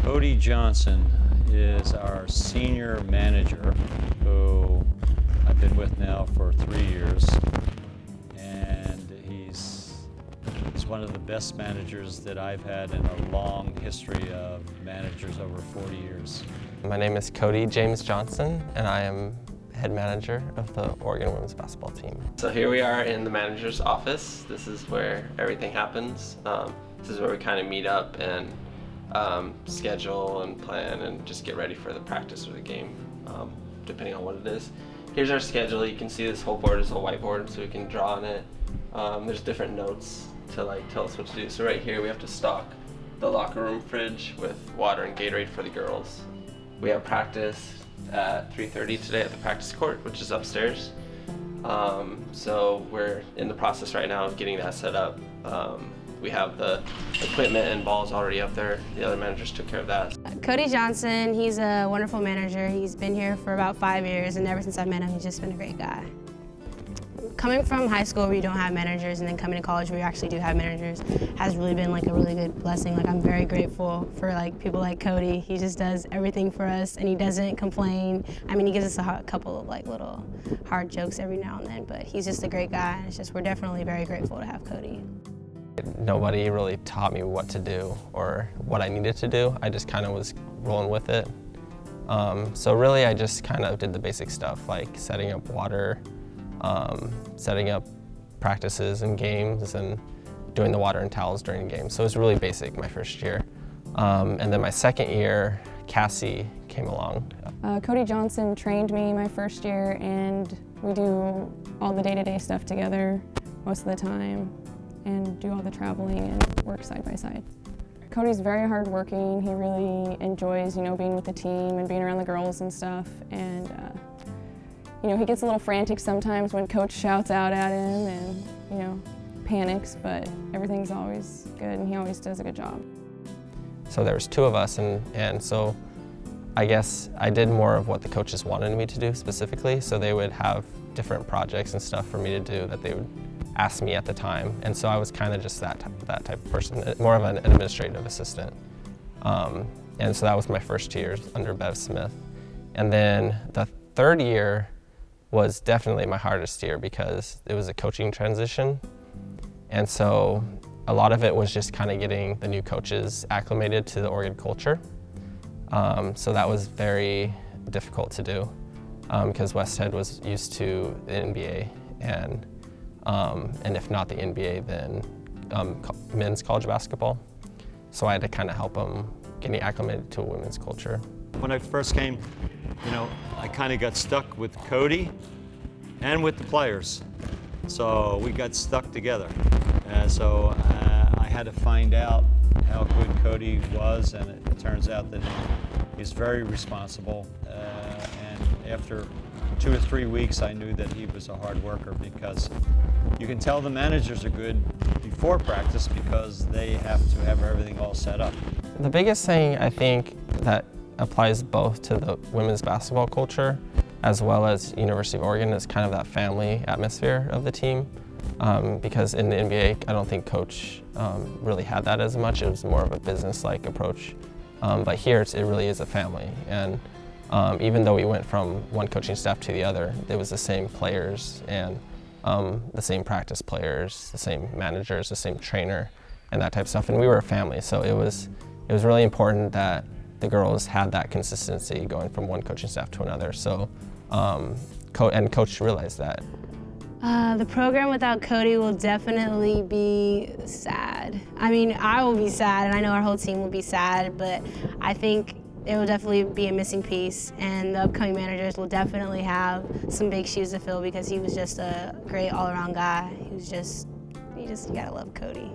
Cody Johnson is our senior manager, who I've been with now for 3 years, and he's one of the best managers that I've had in a long history of managers over 40 years. My name is Cody James Johnson, and I am head manager of the Oregon women's basketball team. So here we are in the manager's office. This is where everything happens. This is where we kind of meet up and schedule and plan and just get ready for the practice or the game, depending on what it is. Here's our schedule. You can see this whole board is a whiteboard, so we can draw on it. There's different notes to tell us what to do. So right here we have to stock the locker room fridge with water and Gatorade for the girls. We have practice at 3:30 today at the practice court, which is upstairs. So we're in the process right now of getting that set up. We have the equipment and balls already up there. The other managers took care of that. Cody Johnson, he's a wonderful manager. He's been here for about 5 years, and ever since I met him, he's just been a great guy. Coming from high school where you don't have managers, and then coming to college where you actually do have managers, has really been a really good blessing. I'm very grateful for people like Cody. He just does everything for us, and he doesn't complain. I mean, he gives us a couple of little hard jokes every now and then, but he's just a great guy, and we're definitely very grateful to have Cody. Nobody really taught me what to do or what I needed to do. I just kind of was rolling with it. So really I just kind of did the basic stuff, like setting up water, setting up practices and games, and doing the water and towels during games. So it was really basic my first year. And then my second year, Cassie came along. Cody Johnson trained me my first year, and we do all the day-to-day stuff together most of the time, and do all the traveling and work side by side. Cody's very hardworking. He really enjoys, being with the team and being around the girls and stuff. And he gets a little frantic sometimes when coach shouts out at him and panics, but everything's always good, and he always does a good job. So there was 2 of us, and so I guess I did more of what the coaches wanted me to do specifically. So they would have different projects and stuff for me to do that they would ask me at the time, and so I was kind of just that type of person, more of an administrative assistant. And so that was my first 2 years under Bev Smith. And then the third year was definitely my hardest year because it was a coaching transition, and so a lot of it was just kind of getting the new coaches acclimated to the Oregon culture. So that was very difficult to do because Westhead was used to the NBA, and if not the NBA, then men's college basketball. So I had to kind of help them getting acclimated to a women's culture. When I first came, I kind of got stuck with Cody and with the players. So we got stuck together. So I had to find out how good Cody was, and it turns out that he's very responsible. And after 2 or 3 weeks, I knew that he was a hard worker, because you can tell the managers are good before practice because they have to have everything all set up. The biggest thing I think that applies both to the women's basketball culture as well as University of Oregon is kind of that family atmosphere of the team. Because in the NBA, I don't think coach really had that as much. It was more of a business-like approach. But here, it really is a family. And even though we went from one coaching staff to the other, it was the same players and the same practice players, the same managers, the same trainer, and that type of stuff. And we were a family, so it was really important that the girls had that consistency going from one coaching staff to another. So, and coach realized that. The program without Cody will definitely be sad. I mean, I will be sad, and I know our whole team will be sad, but I think it will definitely be a missing piece, and the upcoming managers will definitely have some big shoes to fill, because he was just a great all-around guy. You gotta love Cody.